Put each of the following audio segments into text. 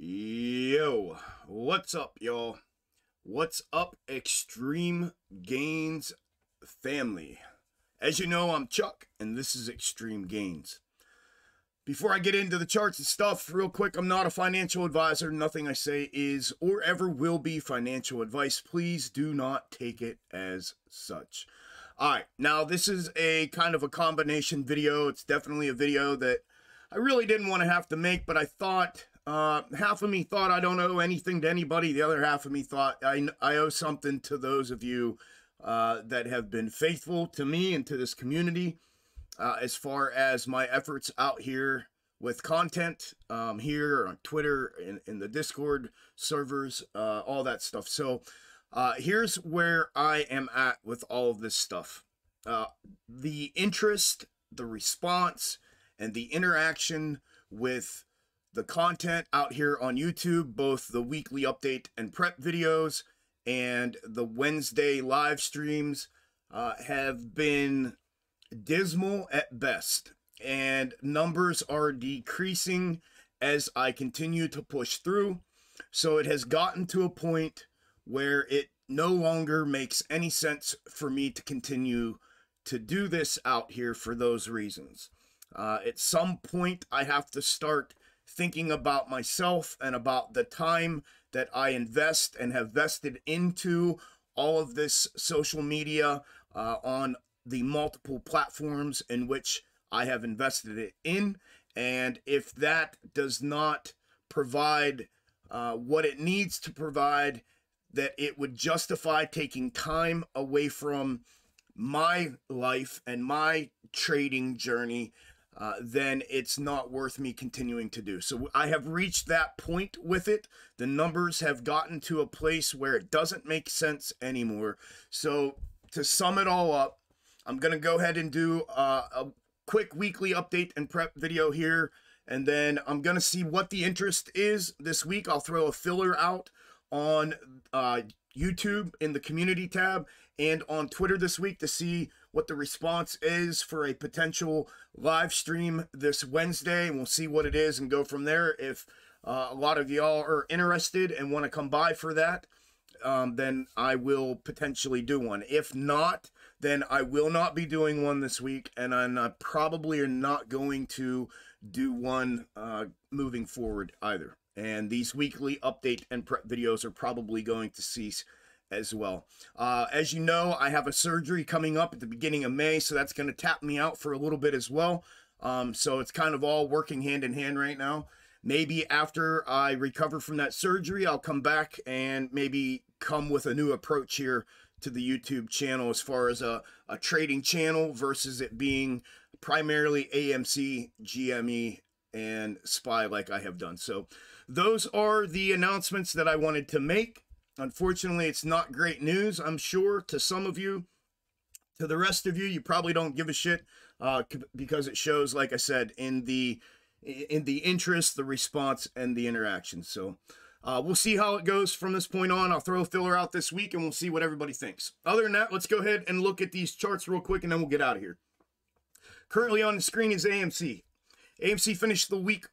Yo, what's up, y'all? What's up, Xtreme Gainz family? As you know, I'm Chuck, and this is Xtreme Gainz. Before I get into the charts and stuff, real quick, I'm not a financial advisor. Nothing I say is or ever will be financial advice. Please do not take it as such. All right, now this is a kind of a combination video. It's definitely a video that I really didn't want to have to make, but I thought... half of me thought I don't owe anything to anybody. The other half of me thought I owe something to those of you that have been faithful to me and to this community as far as my efforts out here with content here on Twitter, in the Discord servers, all that stuff. So here's where I am at with all of this stuff. The interest, the response, and the interaction with the content out here on YouTube, both the weekly update and prep videos and the Wednesday live streams have been dismal at best, and numbers are decreasing as I continue to push through. So it has gotten to a point where it no longer makes any sense for me to continue to do this out here for those reasons. At some point I have to start thinking about myself and about the time that I invest and have vested into all of this social media on the multiple platforms in which I have invested it in. And if that does not provide what it needs to provide, that it would justify taking time away from my life and my trading journey, then it's not worth me continuing to do. So I have reached that point with it. The numbers have gotten to a place where it doesn't make sense anymore. So to sum it all up, I'm going to go ahead and do a quick weekly update and prep video here. And then I'm going to see what the interest is this week. I'll throw a filler out on YouTube in the community tab and on Twitter this week to see what the response is for a potential live stream this Wednesday. And we'll see what it is and go from there. If a lot of y'all are interested and want to come by for that, then I will potentially do one. If not, then I will not be doing one this week, and I'm probably not going to do one moving forward either. And these weekly update and prep videos are probably going to cease as well. As you know, I have a surgery coming up at the beginning of May, so that's going to tap me out for a little bit as well. So it's kind of all working hand in hand right now. Maybe after I recover from that surgery, I'll come back and maybe come with a new approach here to the YouTube channel as far as a trading channel versus it being primarily AMC, GME, and SPY like I have done. So those are the announcements that I wanted to make. Unfortunately, it's not great news, I'm sure, to some of you. To the rest of you, you probably don't give a shit because it shows, like I said, in the interest, the response, and the interaction. So we'll see how it goes from this point on. I'll throw a filler out this week, and we'll see what everybody thinks. Other than that, let's go ahead and look at these charts real quick, and then we'll get out of here. Currently on the screen is AMC. AMC finished the week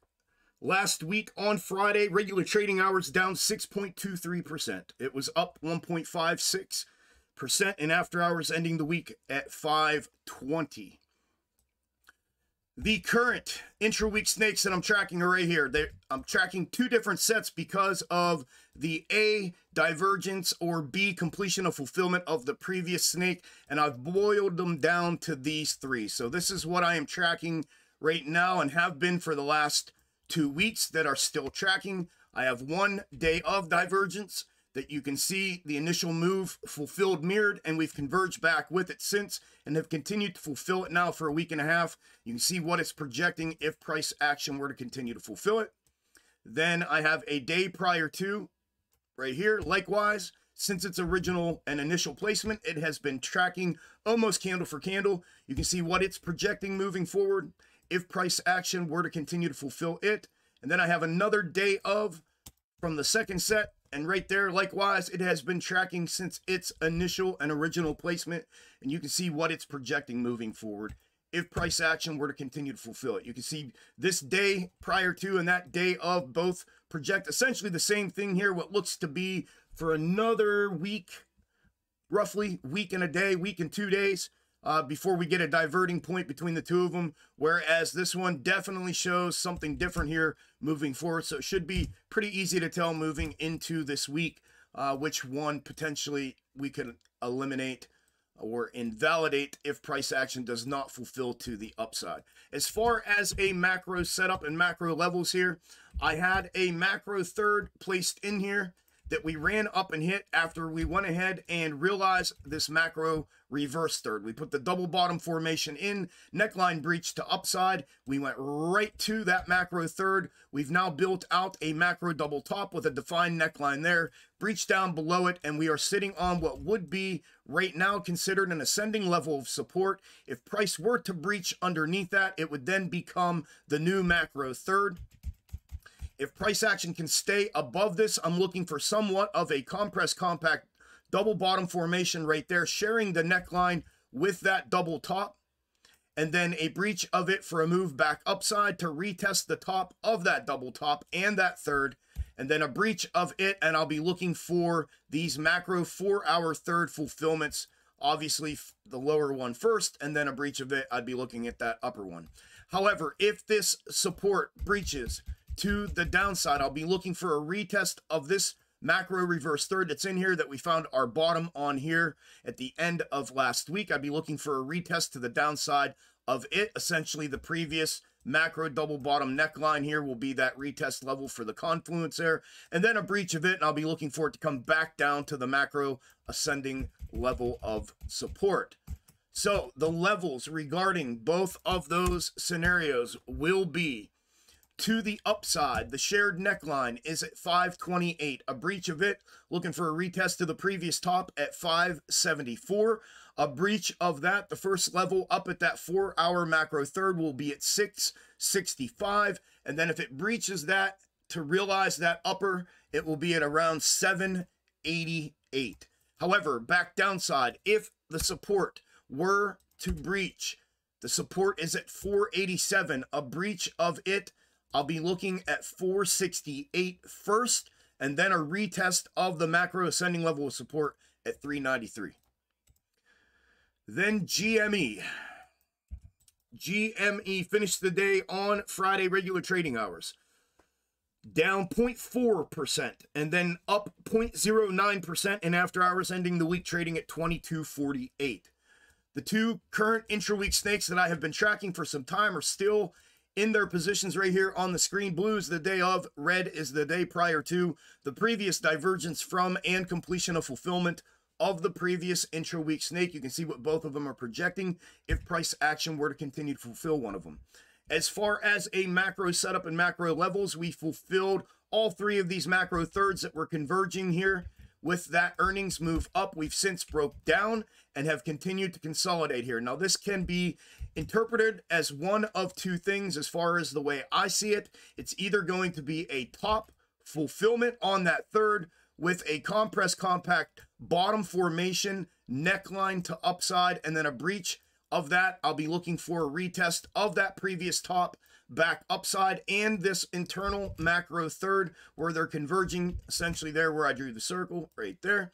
last week on Friday. Regular trading hours down 6.23%. It was up 1.56% in after hours, ending the week at 520. The current intra-week snakes that I'm tracking are right here. I'm tracking two different sets because of the A, divergence, or B, completion of fulfillment of the previous snake, and I've boiled them down to these three. So this is what I am tracking right now and have been for the last 2 weeks that are still tracking. I have 1 day of divergence that you can see the initial move fulfilled, mirrored, and we've converged back with it since and have continued to fulfill it now for a week and a half. You can see what it's projecting if price action were to continue to fulfill it. Then I have a day prior to right here. Likewise, since its original and initial placement, it has been tracking almost candle for candle. You can see what it's projecting moving forward if price action were to continue to fulfill it. And then I have another day of from the second set, and right there, likewise, it has been tracking since its initial and original placement, and you can see what it's projecting moving forward if price action were to continue to fulfill it. You can see this day prior to and that day of both project essentially the same thing here, what looks to be for another week, roughly week and a day, week and 2 days, before we get a diverting point between the two of them, whereas this one definitely shows something different here moving forward. So it should be pretty easy to tell moving into this week which one potentially we can eliminate or invalidate if price action does not fulfill to the upside. As far as a macro setup and macro levels here, I had a macro third placed in here that we ran up and hit after we went ahead and realized this macro reverse third. We put the double bottom formation in, neckline breach to upside. We went right to that macro third. We've now built out a macro double top with a defined neckline there, breach down below it, and we are sitting on what would be right now considered an ascending level of support. If price were to breach underneath that, it would then become the new macro third. If price action can stay above this, I'm looking for somewhat of a compressed compact double bottom formation right there, sharing the neckline with that double top, and then a breach of it for a move back upside to retest the top of that double top and that third, and then a breach of it, and I'll be looking for these macro 4-hour third fulfillments, obviously the lower one first, and then a breach of it, I'd be looking at that upper one. However, if this support breaches to the downside, I'll be looking for a retest of this macro reverse third that's in here that we found our bottom on here at the end of last week. I'd be looking for a retest to the downside of it. Essentially, the previous macro double bottom neckline here will be that retest level for the confluence there, and then a breach of it, and I'll be looking for it to come back down to the macro ascending level of support. So the levels regarding both of those scenarios will be: to the upside, the shared neckline is at 528. A breach of it, looking for a retest to the previous top at 574. A breach of that, the first level up at that 4-hour macro third, will be at 665. And then if it breaches that to realize that upper, it will be at around 788. However, back downside, if the support were to breach, the support is at 487. A breach of it, I'll be looking at 468 first, and then a retest of the macro ascending level of support at 393. Then GME. GME finished the day on Friday regular trading hours down 0.4% and then up 0.09% in after hours, ending the week trading at 2248. The two current intra-week snakes that I have been tracking for some time are still in their positions right here on the screen. Blue is the day of, red is the day prior to the previous divergence from and completion of fulfillment of the previous intra-week snake. You can see what both of them are projecting if price action were to continue to fulfill one of them. As far as a macro setup and macro levels, we fulfilled all three of these macro thirds that were converging here. With that earnings move up, we've since broke down and have continued to consolidate here. Now, this can be interpreted as one of two things as far as the way I see it. It's either going to be a top fulfillment on that third with a compressed compact bottom formation, neckline to upside, and then a breach of that. I'll be looking for a retest of that previous top back upside and this internal macro third where they're converging essentially there where I drew the circle right there.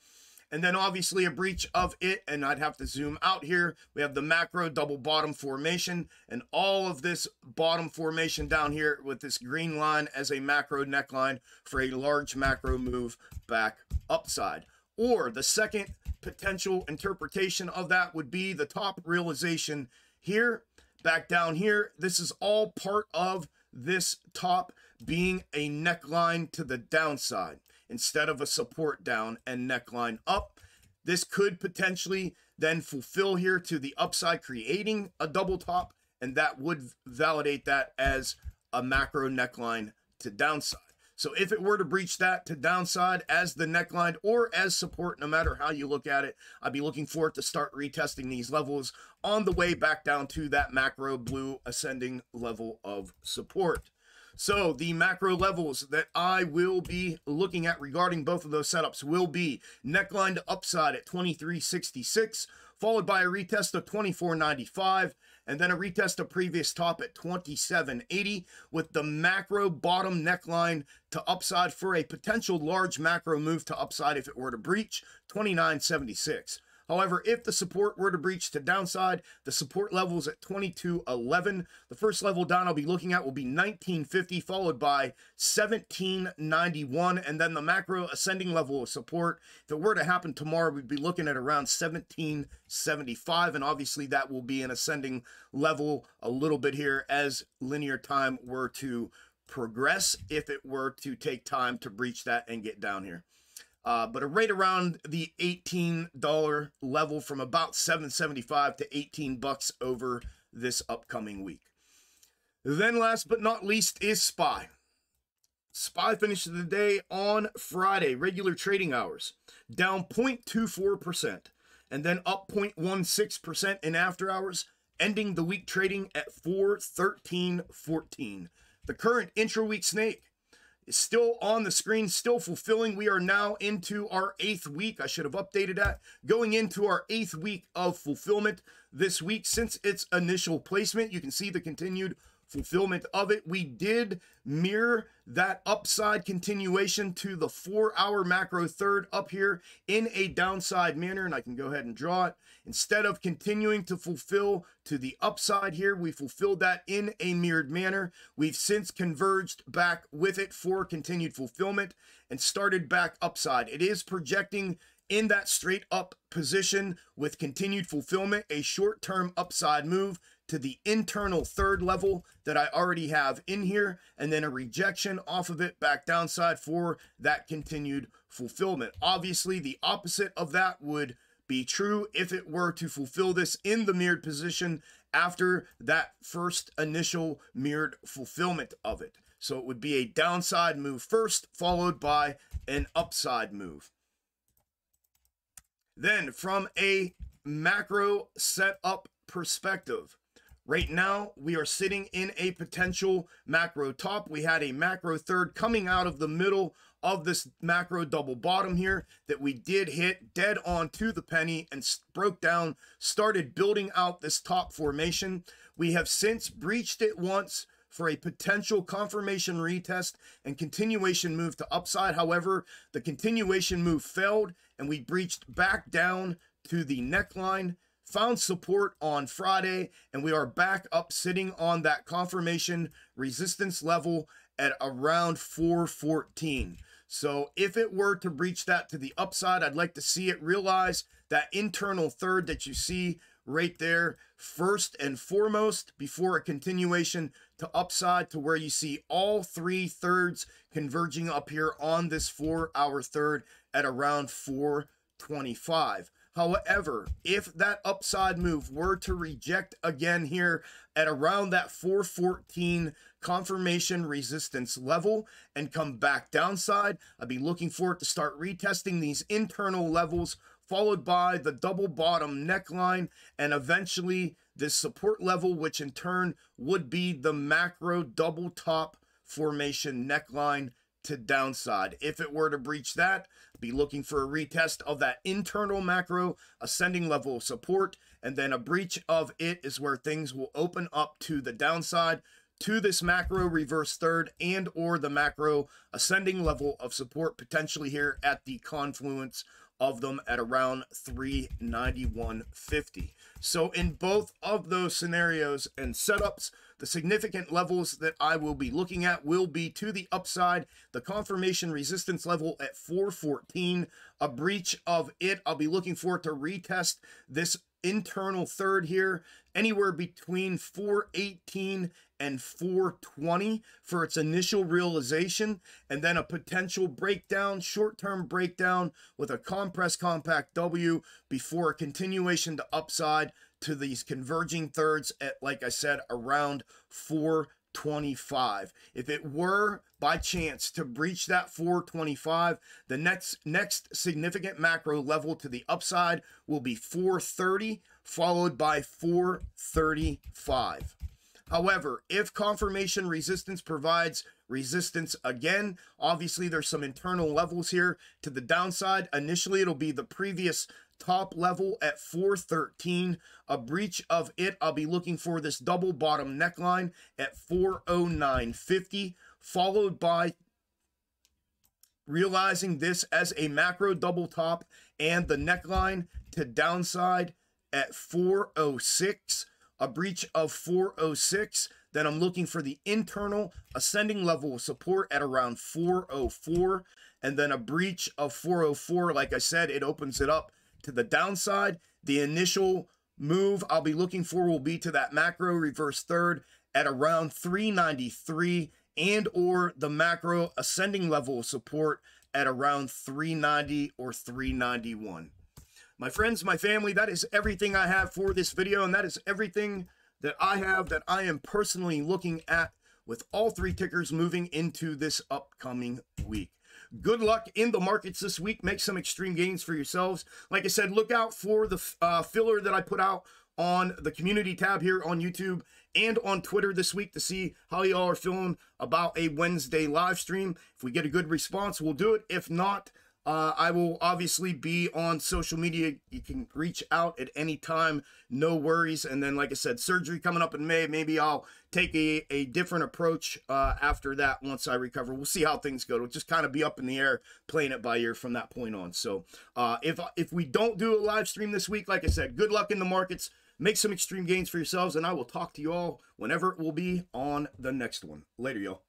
And then obviously a breach of it, and I'd have to zoom out here. We have the macro double bottom formation and all of this bottom formation down here with this green line as a macro neckline for a large macro move back upside. Or the second potential interpretation of that would be the top realization here, back down here. This is all part of this top being a neckline to the downside instead of a support down and neckline up. This could potentially then fulfill here to the upside, creating a double top, and that would validate that as a macro neckline to downside. So if it were to breach that to downside as the neckline or as support, no matter how you look at it, I'd be looking for it to start retesting these levels on the way back down to that macro blue ascending level of support. So the macro levels that I will be looking at regarding both of those setups will be neckline to upside at 2366, followed by a retest of 2495, and then a retest of previous top at 27.80 with the macro bottom neckline to upside for a potential large macro move to upside if it were to breach 29.76. However, if the support were to breach to downside, the support level is at 22.11. The first level down I'll be looking at will be 19.50, followed by 17.91, and then the macro ascending level of support, if it were to happen tomorrow, we'd be looking at around 17.75, and obviously that will be an ascending level a little bit here as linear time were to progress if it were to take time to breach that and get down here. But right around the $18 level from about $7.75 to $18 over this upcoming week. Then last but not least is SPY. SPY finished the day on Friday, regular trading hours, down 0.24% and then up 0.16% in after hours, ending the week trading at 413.14. The current intra-week snake is still on the screen, still fulfilling. We are now into our 8th week. I should have updated that. Going into our 8th week of fulfillment this week since its initial placement. You can see the continued fulfillment of it. We did mirror that upside continuation to the 4-hour macro third up here in a downside manner, and I can go ahead and draw it. Instead of continuing to fulfill to the upside here, we fulfilled that in a mirrored manner. We've since converged back with it for continued fulfillment and started back upside. It is projecting in that straight up position with continued fulfillment, a short-term upside move to the internal third level that I already have in here, and then a rejection off of it back downside for that continued fulfillment. Obviously, the opposite of that would be true if it were to fulfill this in the mirrored position after that first initial mirrored fulfillment of it. So it would be a downside move first, followed by an upside move. Then from a macro setup perspective, right now we are sitting in a potential macro top. We had a macro third coming out of the middle of this macro double bottom here that we did hit dead on to the penny and broke down, started building out this top formation. We have since breached it once for a potential confirmation retest and continuation move to upside. However, the continuation move failed and we breached back down to the neckline, found support on Friday, and we are back up sitting on that confirmation resistance level at around 414. So if it were to breach that to the upside, I'd like to see it realize that internal third that you see right there first and foremost before a continuation to upside to where you see all 3 thirds converging up here on this 4-hour third at around 425. However, if that upside move were to reject again here at around that 414 confirmation resistance level and come back downside, I'd be looking for it to start retesting these internal levels, followed by the double bottom neckline and eventually this support level, which in turn would be the macro double top formation neckline to downside. If it were to breach that, be looking for a retest of that internal macro ascending level of support, and then a breach of it is where things will open up to the downside to this macro reverse third and or the macro ascending level of support potentially here at the confluence of them at around 391.50. So in both of those scenarios and setups, the significant levels that I will be looking at will be to the upside, the confirmation resistance level at 414, a breach of it. I'll be looking for it to retest this internal third here, anywhere between 418 and 420 for its initial realization, and then a potential breakdown, short-term breakdown with a compressed compact W before a continuation to upside to these converging thirds at, like I said, around 425. If it were by chance to breach that 425, the next significant macro level to the upside will be 430, followed by 435. However, if confirmation resistance provides resistance again, obviously there's some internal levels here to the downside. Initially, it'll be the previous top level at 413. A breach of it, I'll be looking for this double bottom neckline at 409.50, followed by realizing this as a macro double top and the neckline to downside at 406. A breach of 406. Then I'm looking for the internal ascending level of support at around 404. And then a breach of 404, like I said, it opens it up to the downside. The initial move I'll be looking for will be to that macro reverse third at around 393, and or the macro ascending level of support at around 390 or 391. My friends, my family, that is everything I have for this video, and that is everything that I have that I am personally looking at with all three tickers moving into this upcoming week. Good luck in the markets this week. Make some extreme gains for yourselves. Like I said, look out for the filler that I put out on the community tab here on YouTube and on Twitter this week to see how y'all are feeling about a Wednesday live stream. If we get a good response, we'll do it. If not, I will obviously be on social media. You can reach out at any time, no worries. And then, like I said, surgery coming up in May. Maybe I'll take a different approach after that once I recover. We'll see how things go. It'll just kind of be up in the air, playing it by ear from that point on. So if we don't do a live stream this week, like I said, good luck in the markets. Make some extreme gains for yourselves, and I will talk to you all whenever it will be on the next one. Later, y'all.